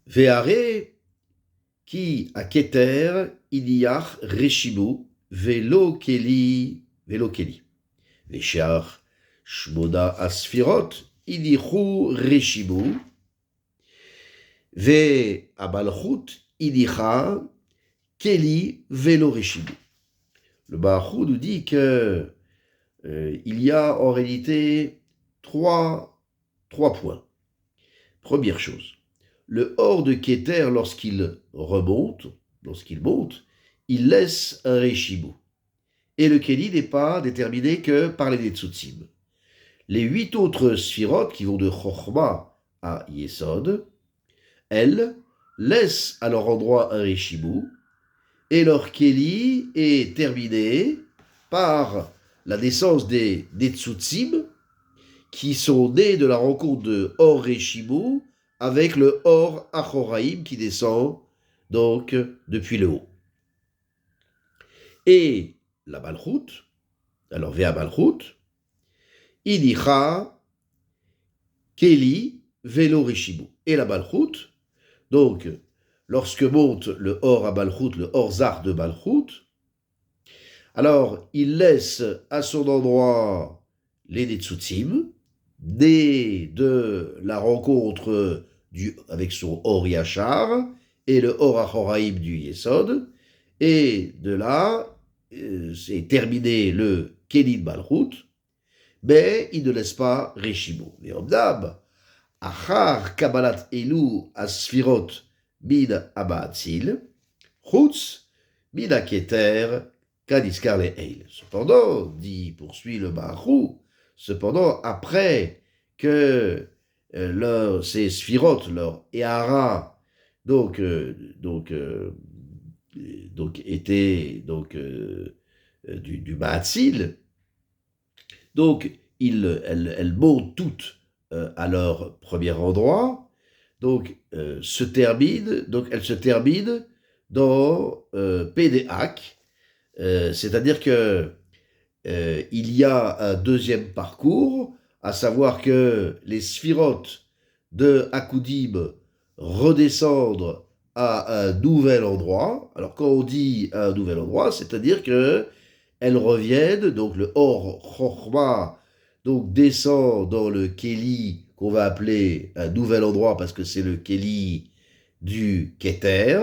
Ve'are ki a keter idiyach reshibu velo keli Ve'sheach shmoda asfirot idichu reshibu ve'abalchut idicha keli velo reshibu. Le Barachou nous dit que il y a en réalité trois points. Première chose, le hors de Keter, lorsqu'il monte, il laisse un Reshibu. Et le Keli n'est pas déterminé que par les Netsutzim. Les 8 autres Sphirot, qui vont de Chochma à Yesod, elles laissent à leur endroit un Reshibu, et leur Keli est terminé par la naissance des Netsutzim, qui sont nés de la rencontre de Or Reshibu avec le Or Achoraïm qui descend donc depuis le haut. Et la Malchut, alors Vea Malchut, Idicha, Keli, Velo Reshibu. Et la Malchut, donc lorsque monte le Or à Malchut, le Or Zar de Malchut, alors il laisse à son endroit les Netsutzim, nés de la rencontre avec son Or Yachar et le Or Achoraïm du Yesod, et de là, c'est terminé le Keli de Malchut, mais il ne laisse pas Reshibu. Mais Omdab, Achar Kabbalat Elu Asfirot Min Abaatzil, Chutz Min Aketer Kadiskar le Eil. Cependant, poursuit le Barachou, cependant, après que ces Sphirot, leur Ehara, étaient du Maatzil, donc elles montent toutes à leur premier endroit, donc elles se terminent dans Pédéac, c'est-à-dire que il y a un deuxième parcours, à savoir que les sphirotes de Akudim redescendent à un nouvel endroit. Alors quand on dit un nouvel endroit, c'est-à-dire que elles reviennent, donc le Or Chochma donc descend dans le Keli qu'on va appeler un nouvel endroit parce que c'est le Keli du Keter.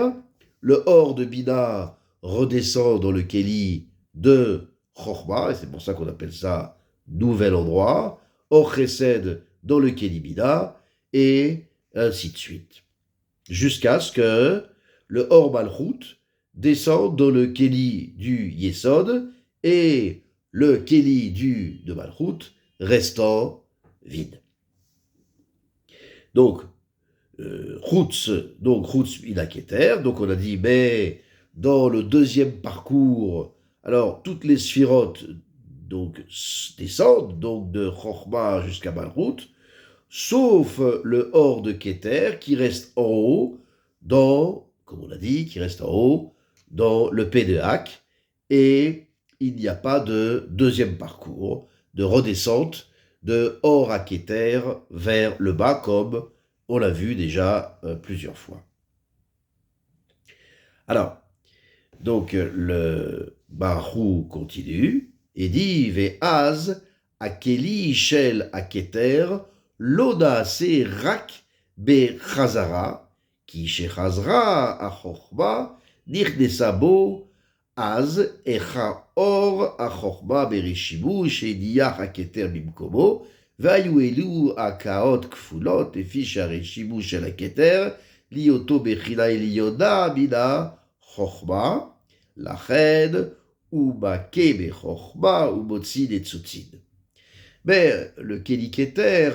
Le Or de Bina redescend dans le Keli de Chochma, et c'est pour ça qu'on appelle ça nouvel endroit. Or Chesed dans le Keli Bina, et ainsi de suite. Jusqu'à ce que le Or Malchut descende dans le Keli du Yesod, et le Keli de Malchut restant vide. Donc, Chutz Minaketer, donc on a dit, mais dans le deuxième parcours, alors toutes les sphirotes donc descendent, donc de Chochma jusqu'à Malchut, sauf le Or de Keter qui reste en haut, comme on a dit, qui reste en haut dans le Pédéac, et il n'y a pas de deuxième parcours de redescente de Or à Keter vers le bas, comme on l'a vu déjà plusieurs fois. Alors, donc le Barachou continue et dit Ve'az akeli shel aketer loda se rak be chazara ki shechazra achochma nichnesa bo az echa or achochma bereshibu shediyach aketer bimkomo והיו אלו הקאות כפולות, לפי שהרשימו של הכתר, להיותו בחינה עליונה מן החוכמה, לכן הוא מכה בחוכמה ומוציא ניצוצין. Mais le Keli Keter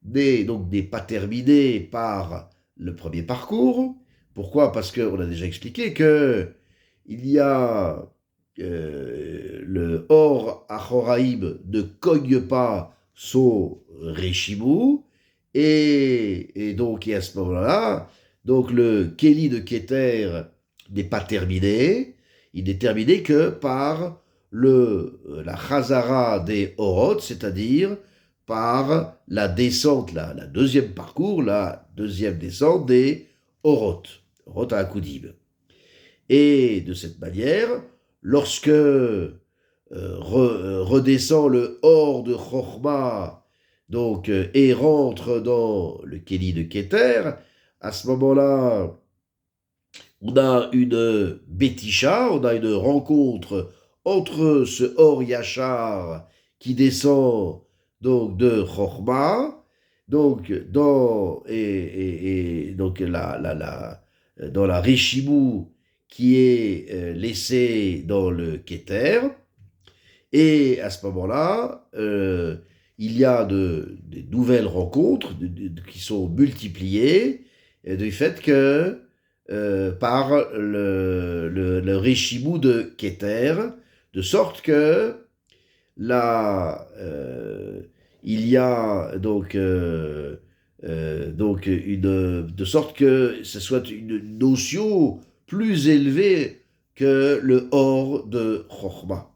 n'est pas terminé par le premier parcours. Pourquoi? Parce qu'on a déjà expliqué que il y a le Or Achoraïm ne cogne pas son Reshibu, et donc à ce moment-là, donc le Keli de Keter n'est pas terminé, il n'est terminé que par la Chazara des Orot, c'est-à-dire par la descente, la deuxième parcours, la deuxième descente des Orot à Akudim. Et de cette manière, lorsque redescend le Or de Chochma, donc, et rentre dans le Kéli de Keter, à ce moment-là, on a une Bétisha, on a une rencontre entre ce Or Yachar qui descend donc de Chochma, donc donc dans la Rishimu qui est laissée dans le Keter, et à ce moment-là, il y a des nouvelles rencontres qui sont multipliées du fait que par le Rishimu de Keter, de sorte que là, il y a donc de sorte que ce soit une notion plus élevée que le Or de Chochma.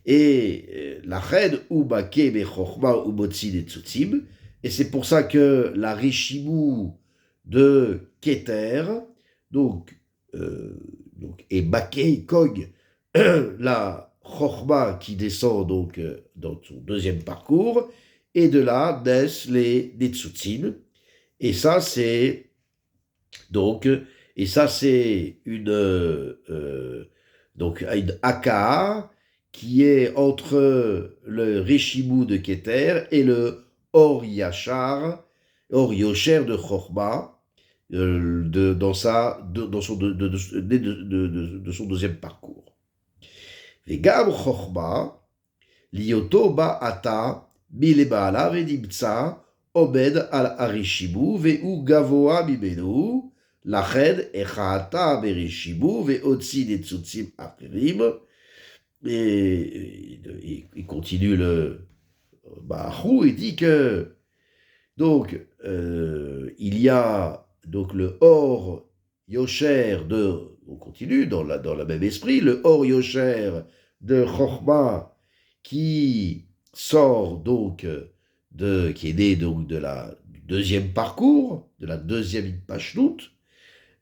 Et la Red ou Bake be Chochma ou Motzi de Tzutzim, et c'est pour ça que la Rishimu de Keter, donc et Bake Kog, la Chochma qui descend donc dans son deuxième parcours, et de là naissent les Tzutzim. Et ça c'est donc une Aka qui est entre le Rishimu de Keter et le Or Yachar, Or Yosher de Chochma, dans son deuxième parcours. Vegam Chochma, Lioto Ba'ata, Mileba'ala Venimtsa, Omed al Arishimu, Ve'u Gavoa Mimenu, Lached Echata Berishimu, Ve'otzi Netzutzim Acherim. Et il continue le Bahou et dit que donc il y a donc le Or Yosher on continue dans la même esprit, le Or Yosher de Chochma qui sort donc qui est né donc du deuxième parcours, de la deuxième Pashnut,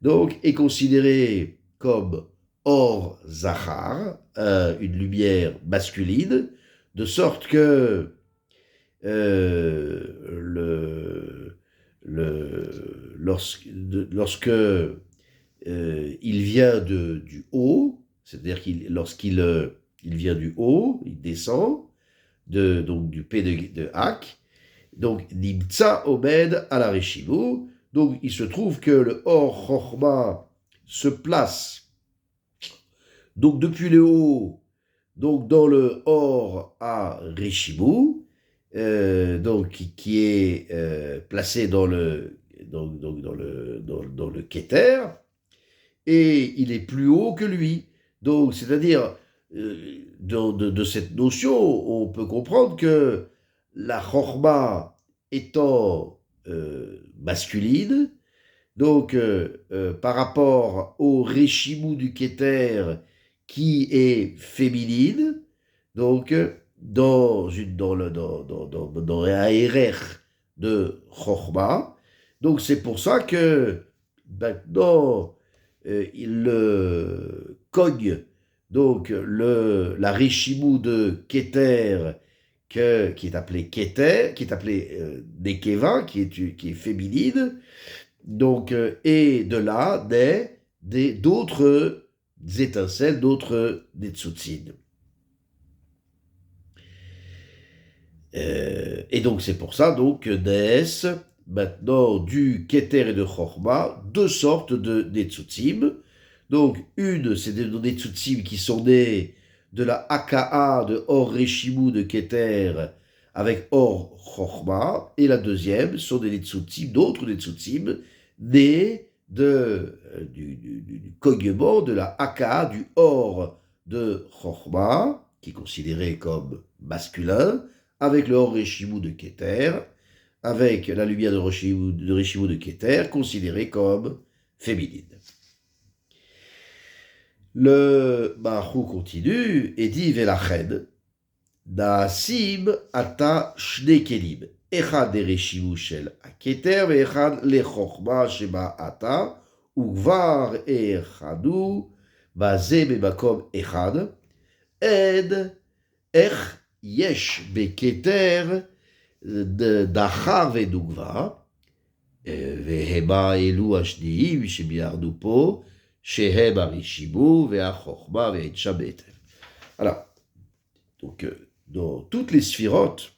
donc est considéré comme Or Zachar, une lumière masculine, de sorte que lorsque il vient du haut, c'est-à-dire lorsqu'il vient du haut, il descend donc du P de Hak, donc Nimtsa Omed à la Rishimu, donc il se trouve que le Or Chochma se place donc depuis le haut, donc dans le Or à Rishimu, donc qui est placé dans le Keter, et il est plus haut que lui. Donc, c'est-à-dire, de cette notion, on peut comprendre que la Chochma étant masculine, donc par rapport au Rishimu du Keter qui est féminine, donc dans un RR de Chochma. Donc c'est pour ça que maintenant il cogne donc la Rishimu de Keter qui est appelée Keter, qui est appelée Nekeva, qui est féminine. Donc, et de là naît d'autres étincelles, d'autres Netzutzin. Et donc c'est pour ça donc que naissent maintenant du Keter et de Chochma deux sortes de Netzutzim. Donc une, c'est des Netzutzim qui sont nés de la Aka'a de Or Rishimu de Keter avec Or Chochma, et la deuxième sont des Netzutzim, d'autres Netzutzim nés du cognement de la Aka'a du Or de Chochma, qui est considéré comme masculin, avec le Or Rishimu de Keter, avec la lumière de Rishimu de Keter, considérée comme féminine. Le Mahou continue et dit Velached, Naasim ata shne kelim, echad de Rishimu shel Keter, ve'echad le Chochma sheba ata, ugvar echadu, baze bemakom echad, ed ech yesh beketer dachar vedugva, והמה אלו השניים שביארנו פה, שהם הרישימו והחוכמה והאישה בהיטב. Alors, donc, dans toutes les sphirotes,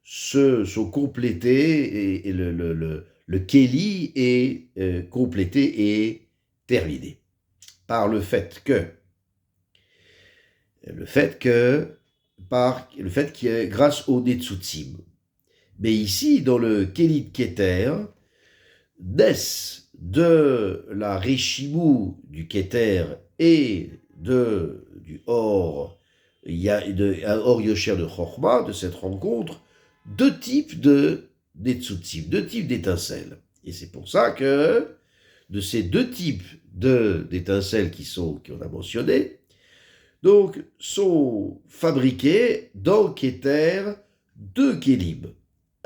sont complétées et le Kéli est complété et terminé par le fait que grâce au Netsutzim. Mais ici, dans le Kéli de Keter, naissent de la Rishimou du Keter et du Or, Or Yosher de Chochma, de cette rencontre, deux types de Netsutzim, deux types d'étincelles. Et c'est pour ça que de ces deux types d'étincelles qu'on a mentionnées, donc, sont fabriqués dans Keter deux Kélim.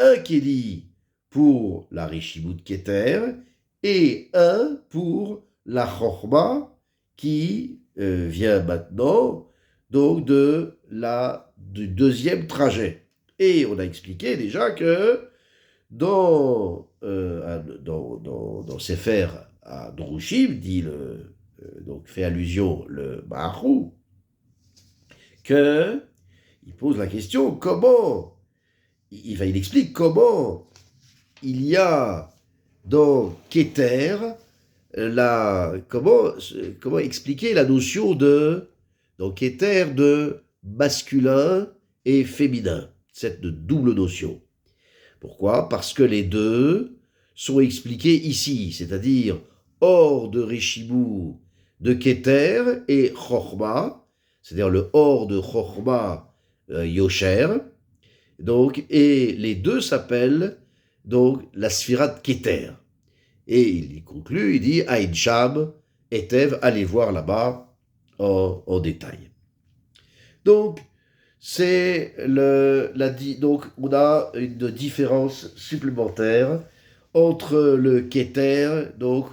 Un Kéli pour la Rishimut de Keter et un pour la Chochma qui vient maintenant donc du deuxième trajet. Et on a expliqué déjà que dans Sefer à Drushim, donc fait allusion le Maharou, il pose la question comment, il explique comment il y a dans Keter, comment expliquer la notion dans Keter de masculin et féminin, cette double notion. Pourquoi ? Parce que les deux sont expliqués ici, c'est-à-dire hors de Rishimou de Keter et Chochma, c'est-à-dire le Or de Chochma Yosher, donc, et les deux s'appellent donc la Sphira de Keter. Et il conclut, il dit Aïn Sham, Etev, allez voir là-bas en détail. Donc, donc on a une différence supplémentaire entre le Keter, donc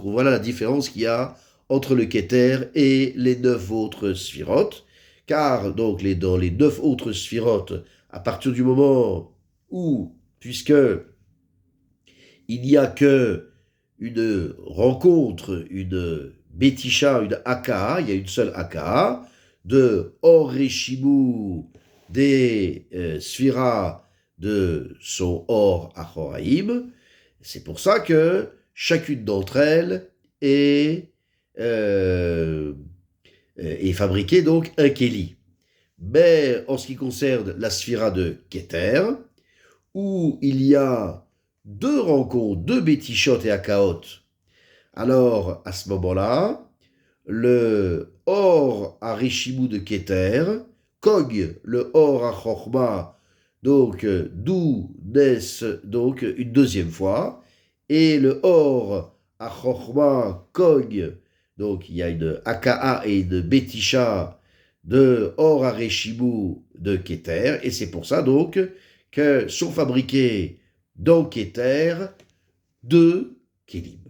voilà la différence qu'il y a entre le Keter et les 9 autres sphirotes, car donc dans les 9 autres sphirotes, à partir du moment où, puisque il n'y a que une rencontre, une Betisha, une Aka, il y a une seule Aka, de Or Reshimu des Sphira de son Or Achoraïm. C'est pour ça que chacune d'entre elles est fabriquée donc un Kéli. Mais en ce qui concerne la Sphira de Keter, où il y a deux rencontres, deux Betishot et Akaot, alors à ce moment-là, le Or à Reshimu de Keter cogne le Or à Chochma, donc d'où naissent donc une deuxième fois, et le Or à Chochma cogne, donc il y a une Aka'a et une Betisha de Or à Reshimu de Keter, et c'est pour ça donc que sont fabriqués dans Keter deux Kélim.